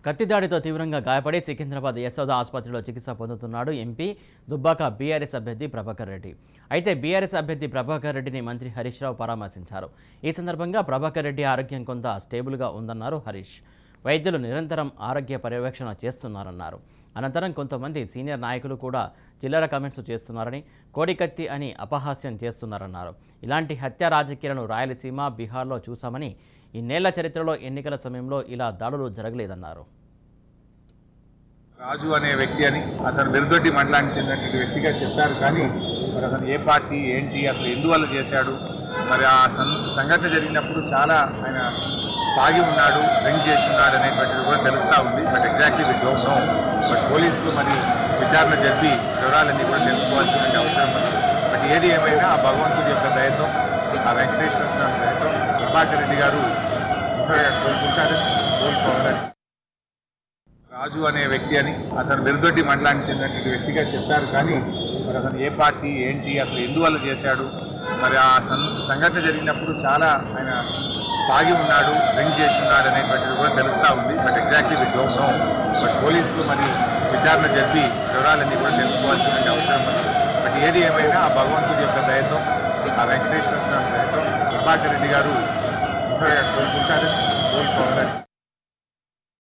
కత్తిదాడితో తీవ్రంగా గాయపడి సికింద్రాబాద్ యశోద ఆసుపత్రిలో చికిత్స పొందుతున్నాడు ఎంపీ దుబ్బాక బీఆర్ఎస్ అభ్యర్థి ప్రభాకర్ రెడ్డి. అయితే బీఆర్ఎస్ అభ్యర్థి ప్రభాకర్ రెడ్డిని మంత్రి హరీష్ రావు పరామర్శించారు. ఈ సందర్భంగా ప్రభాకర్ రెడ్డి ఆరోగ్యం కొంత స్టేబుల్గా ఉందన్నారు హరీష్. వైద్యులు నిరంతరం ఆరోగ్య పర్యవేక్షణ చేస్తున్నారన్నారు. అనంతరం కొంతమంది సీనియర్ నాయకులు కూడా చిల్లర కామెంట్స్ చేస్తున్నారని, కోడికత్తి అని అపహాస్యం చేస్తున్నారన్నారు. ఇలాంటి హత్య రాజకీయాలను రాయలసీమ, బీహార్లో చూశామని, ఇన్నేళ్ల చరిత్రలో ఎన్నికల సమయంలో ఇలా దాడులు జరగలేదన్నారు. రాజు అనే వ్యక్తి అని అతను బెల్దొడ్డి మండలానికి చెందినటువంటి వ్యక్తిగా చెప్పారు. కానీ మరి అతను ఏ పార్టీ ఏంటి, అసలు ఎందువల్ల చేశాడు, మరి ఆ సంఘటన జరిగినప్పుడు చాలా ఆయన తాగి ఉన్నాడు, డ్రింక్ చేసి ఉన్నాడు అనేటువంటిది కూడా తెలుస్తూ ఉంది. But exactly we don't know. But పోలీసులు మరి విచారణ జరిపి వివరాలన్నీ కూడా తెలుసుకోవాల్సిన అవసరం ఉంది. బట్ ఏది ఏమైనా ఆ భగవంతుడి యొక్క దయతో, ఆ వెంకటేశ్వర స్వామి దయతో ప్రభాకర్ రెడ్డి గారు కోలుకోవాలని. రాజు అనే వ్యక్తి అని అతను బెల్దొడ్డి మండలానికి చెందినటువంటి వ్యక్తిగా చెప్పారు. కానీ మరి అతను ఏ పార్టీ ఏంటి, అసలు ఎందువల్ల చేశాడు, మరి ఆ సంఘటన జరిగినప్పుడు చాలా ఆయన తాగి ఉన్నాడు, డ్రింక్ చేసి ఉన్నాడు అనేటువంటిది కూడా తెలుస్తూ ఉంది. But exactly we don't know. But పోలీసులు మరి విచారణ జరిపి వివరాలన్నీ కూడా తెలుసుకోవాల్సిన అవసరం ఉంది. బట్ ఏది ఏమైనా ఆ భగవంతుడి యొక్క దయతో, ఆ వెంకటేశ్వర స్వామి దయతో ప్రభాకర్ రెడ్డి గారు కోలుకోవాలని.